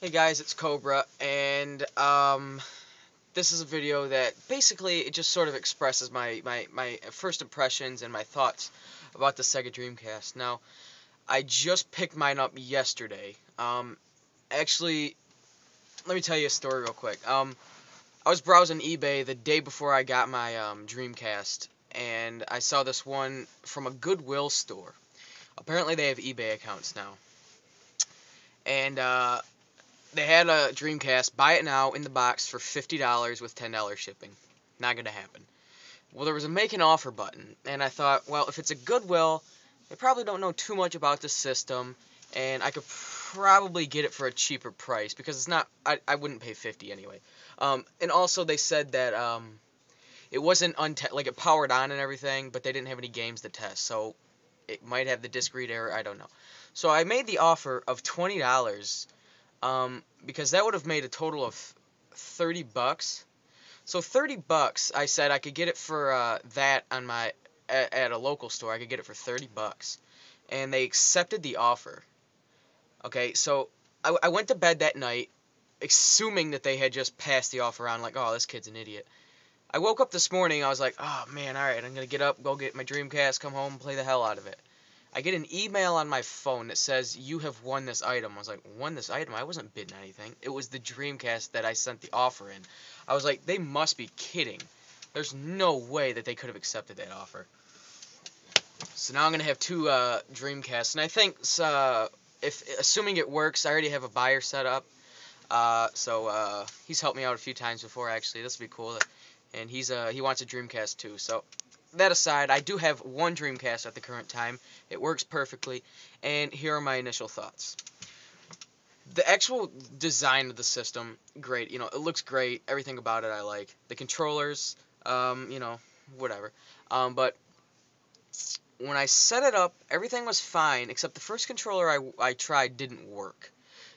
Hey guys, it's Cobra, and this is a video that basically it just sort of expresses my first impressions and my thoughts about the Sega Dreamcast. Now, I just picked mine up yesterday. Actually, let me tell you a story real quick. I was browsing eBay the day before I got my Dreamcast, and I saw this one from a Goodwill store. Apparently, they have eBay accounts now, and they had a Dreamcast, buy it now in the box for $50 with $10 shipping. Not gonna happen. Well, there was a make an offer button, and I thought, well, if it's a Goodwill, they probably don't know too much about the system, and I could probably get it for a cheaper price because it's not. I wouldn't pay 50 anyway. And also they said that it wasn't like it powered on and everything, but they didn't have any games to test, so it might have the disc read error. I don't know. So I made the offer of $20. Because that would have made a total of $30. So $30, I said I could get it for that on at a local store. I could get it for $30, and they accepted the offer. Okay, so I went to bed that night, assuming that they had just passed the offer on, like, oh, this kid's an idiot. I woke up this morning, I was like, oh man, all right, I'm gonna get up, go get my Dreamcast, come home, play the hell out of it. I get an email on my phone that says, you have won this item. I was like, won this item? I wasn't bidding anything. It was the Dreamcast that I sent the offer in. I was like, they must be kidding. There's no way that they could have accepted that offer. So now I'm going to have two Dreamcasts. And I think, assuming it works, I already have a buyer set up. So he's helped me out a few times before, actually. This would be cool. And he wants a Dreamcast too. So that aside, I do have one Dreamcast at the current time. It works perfectly, and here are my initial thoughts. The actual design of the system, great. You know, it looks great. Everything about it I like. The controllers, you know, whatever. But when I set it up, everything was fine, except the first controller I tried didn't work.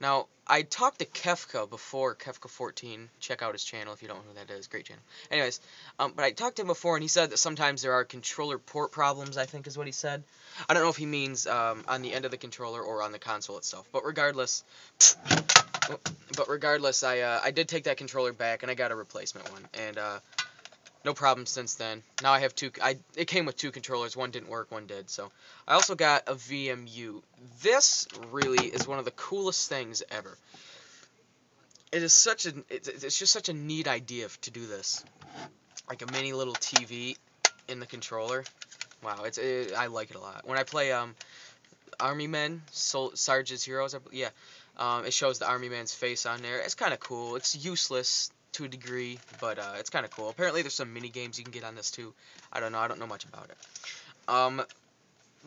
Now, I talked to Kefka before, Kefka14. Check out his channel if you don't know who that is. Great channel. Anyways, but I talked to him before, and he said that sometimes there are controller port problems, I think is what he said. I don't know if he means on the end of the controller or on the console itself. But regardless, I did take that controller back, and I got a replacement one. And no problem since then. Now I have two. It came with two controllers. One didn't work, one did. So I also got a VMU. This really is one of the coolest things ever. It is it's just such a neat idea to do this. Like a mini little TV in the controller. Wow, I like it a lot. When I play Army Men, Sarge's Heroes, yeah, it shows the Army Man's face on there. It's kind of cool. It's useless to a degree, but it's kind of cool. Apparently there's some mini games you can get on this too. I don't know much about it.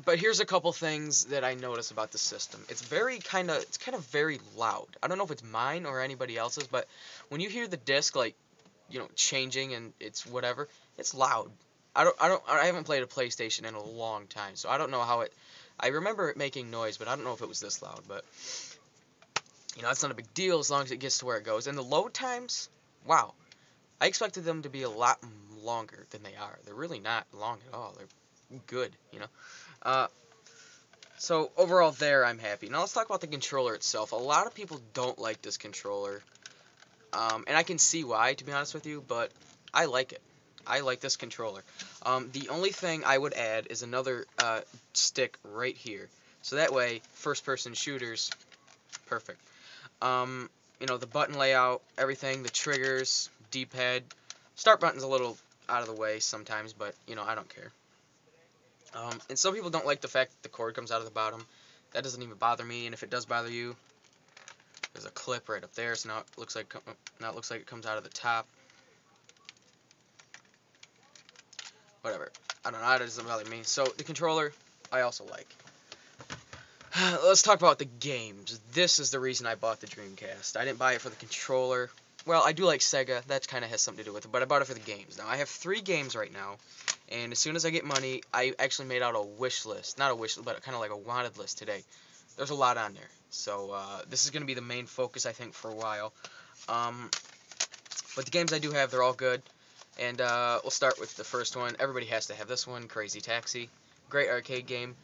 But here's a couple things that I notice about the system. It's kind of very loud. I don't know if it's mine or anybody else's, but when you hear the disc, like, you know, changing and it's whatever, it's loud. I haven't played a PlayStation in a long time, so I don't know how I remember it making noise, but I don't know if it was this loud. But you know, it's not a big deal as long as it gets to where it goes. And the load times, wow, I expected them to be a lot longer than they are. They're really not long at all. They're good, you know. So overall there, I'm happy. Now let's talk about the controller itself. A lot of people don't like this controller, and I can see why, to be honest with you, but I like it. I like this controller. The only thing I would add is another stick right here. So that way, first-person shooters, perfect. You know, the button layout, everything, the triggers, D-pad. Start button's a little out of the way sometimes, but, you know, I don't care. And some people don't like the fact that the cord comes out of the bottom. That doesn't even bother me, and if it does bother you, there's a clip right up there, so now it looks like it comes out of the top. Whatever. I don't know, that doesn't bother me. So, the controller, I also like. Let's talk about the games. This is the reason I bought the Dreamcast. I didn't buy it for the controller. Well, I do like Sega. That kind of has something to do with it, but I bought it for the games. Now, I have 3 games right now, and as soon as I get money, I actually made out a wish list. Not a wish list, but kind of like a wanted list today. There's a lot on there. So, this is going to be the main focus, I think, for a while. But the games I do have, they're all good. And we'll start with the first one. Everybody has to have this one, Crazy Taxi. Great arcade game.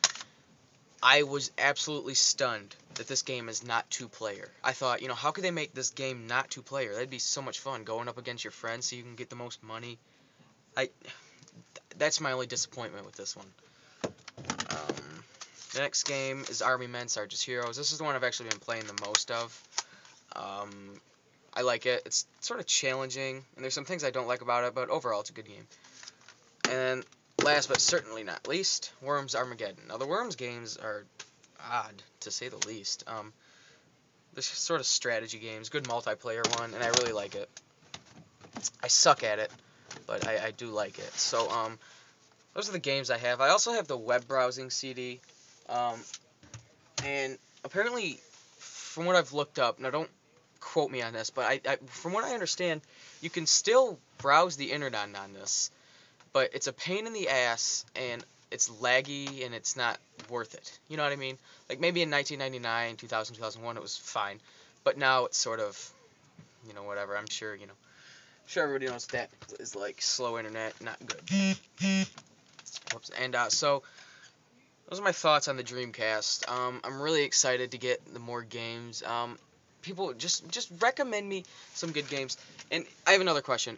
I was absolutely stunned that this game is not two-player. I thought, you know, how could they make this game not two-player? That'd be so much fun, going up against your friends so you can get the most money. That's my only disappointment with this one. The next game is Army Men, Sarge's Heroes. This is the one I've actually been playing the most of. I like it. It's sort of challenging, and there's some things I don't like about it, but overall it's a good game. And last but certainly not least, Worms Armageddon. Now, the Worms games are odd, to say the least. They're sort of strategy games, good multiplayer one, and I really like it. I suck at it, but I do like it. So, those are the games I have. I also have the web browsing CD, and apparently, from what I've looked up, now don't quote me on this, but from what I understand, you can still browse the internet on this, but it's a pain in the ass, and it's laggy, and it's not worth it. You know what I mean? Like, maybe in 1999, 2000, 2001, it was fine, but now it's sort of, you know, whatever. I'm sure, you know, sure everybody knows that is like slow internet, not good. Whoops. And so those are my thoughts on the Dreamcast. I'm really excited to get the more games. People just recommend me some good games. And I have another question.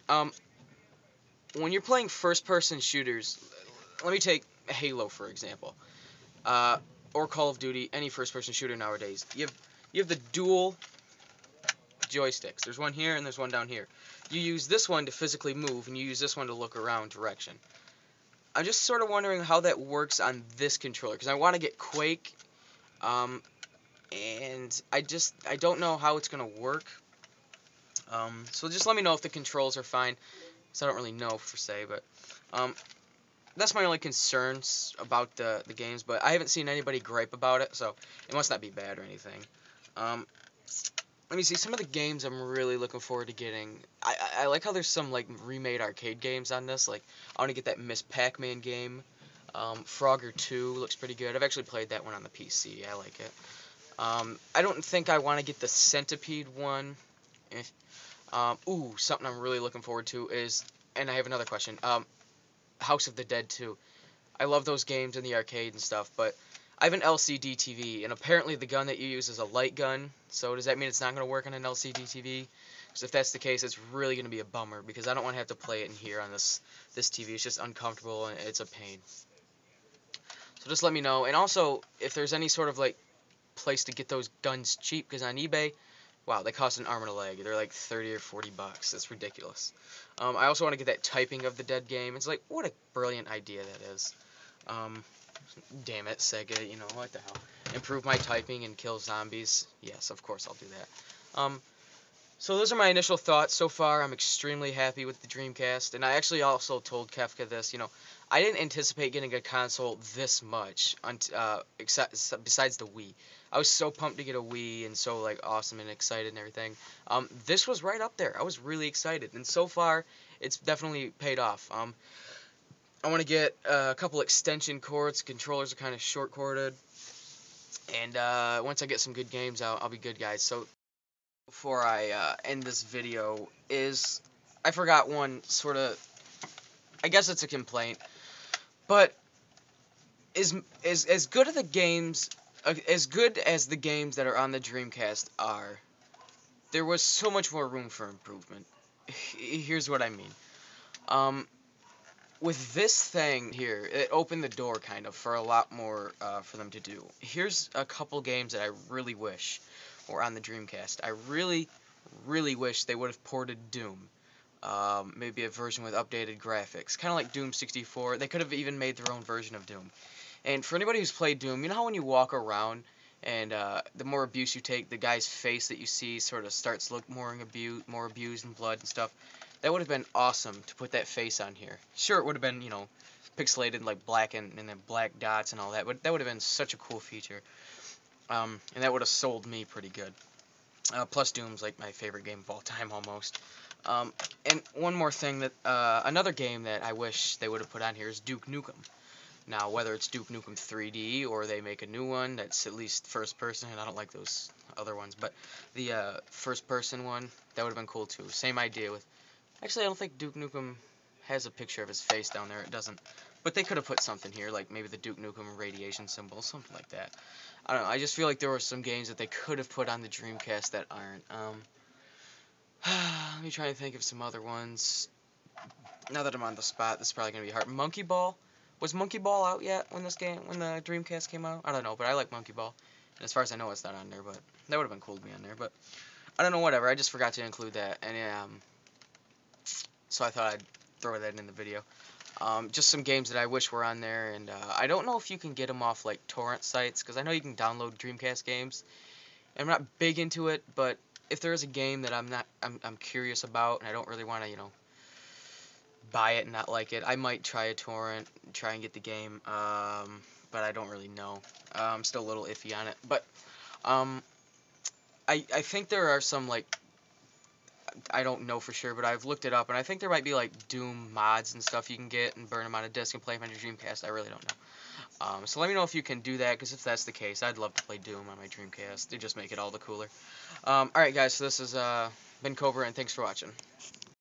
When you're playing first-person shooters, let me take Halo for example, or Call of Duty, any first-person shooter nowadays. You have the dual joysticks. There's one here and there's one down here. You use this one to physically move, and you use this one to look around direction. I'm just sort of wondering how that works on this controller, because I want to get Quake, and I don't know how it's going to work. So just let me know if the controls are fine, because I don't really know per se, but that's my only concerns about the games, but I haven't seen anybody gripe about it, so it must not be bad or anything. Let me see, some of the games I'm really looking forward to getting. I like how there's some, like, remade arcade games on this. Like, I want to get that Miss Pac-Man game. Frogger 2 looks pretty good. I've actually played that one on the PC. I like it. I don't think I want to get the Centipede one. Ooh, something I'm really looking forward to is, and I have another question, House of the Dead 2. I love those games in the arcade and stuff, but I have an LCD TV, and apparently the gun that you use is a light gun, so does that mean it's not going to work on an LCD TV? Because if that's the case, it's really going to be a bummer, because I don't want to have to play it in here on this TV. It's just uncomfortable, and it's a pain. So just let me know, and also, if there's any sort of, like, place to get those guns cheap, because on eBay, wow, they cost an arm and a leg. They're like 30 or 40 bucks. That's ridiculous. I also want to get that Typing of the Dead game. It's like, what a brilliant idea that is. Damn it, Sega, you know, what the hell. Improve my typing and kill zombies. Yes, of course I'll do that. So those are my initial thoughts. So far, I'm extremely happy with the Dreamcast. And I actually also told Kefka this, you know, I didn't anticipate getting a console this much, besides the Wii. I was so pumped to get a Wii and so, like, awesome and excited and everything. This was right up there. I was really excited. And so far, it's definitely paid off. I want to get a couple extension cords. Controllers are kind of short-corded. And once I get some good games, I'll be good, guys. So before I end this video is, I forgot one sort of, I guess it's a complaint, but as good as the games, as good as the games that are on the Dreamcast are, there was so much more room for improvement. Here's what I mean. With this thing here, it opened the door kind of for a lot more for them to do. Here's a couple games that I really wish were on the Dreamcast. I really, really wish they would have ported Doom. Maybe a version with updated graphics. Kind of like Doom 64. They could have even made their own version of Doom. And for anybody who's played Doom, you know how when you walk around and the more abuse you take, the guy's face that you see sort of starts to look more abused and blood and stuff? That would have been awesome to put that face on here. Sure, it would have been, you know, pixelated like black and then black dots and all that, but that would have been such a cool feature. And that would have sold me pretty good. Plus, Doom's like my favorite game of all time almost. And one more thing that, another game that I wish they would have put on here is Duke Nukem. Now, whether it's Duke Nukem 3D or they make a new one that's at least first person, and I don't like those other ones, but the first person one, that would have been cool too. Same idea with, actually I don't think Duke Nukem has a picture of his face down there, it doesn't, But they could have put something here, like maybe the Duke Nukem radiation symbol, something like that. I don't know. I just feel like there were some games that they could have put on the Dreamcast that aren't. Let me try and think of some other ones. Now that I'm on the spot, this is probably gonna be hard. Monkey Ball. Was Monkey Ball out yet when the Dreamcast came out? I don't know, but I like Monkey Ball. And as far as I know, it's not on there, but that would have been cool to be on there. But I don't know, whatever. I just forgot to include that, and so I thought I'd throw that in the video. Just some games that I wish were on there, and I don't know if you can get them off like torrent sites, because I know you can download Dreamcast games. And I'm not big into it, but if there is a game that I'm curious about, and I don't really want to, buy it and not like it, I might try a torrent, try and get the game, but I don't really know. I'm still a little iffy on it, but I think there are some, like, I don't know for sure, but I've looked it up, and I think there might be, like, Doom mods and stuff you can get and burn them on a disc and play them on your Dreamcast. I really don't know. So let me know if you can do that, because if that's the case, I'd love to play Doom on my Dreamcast. They just make it all the cooler. Alright, guys, so this has been Cobra, and thanks for watching.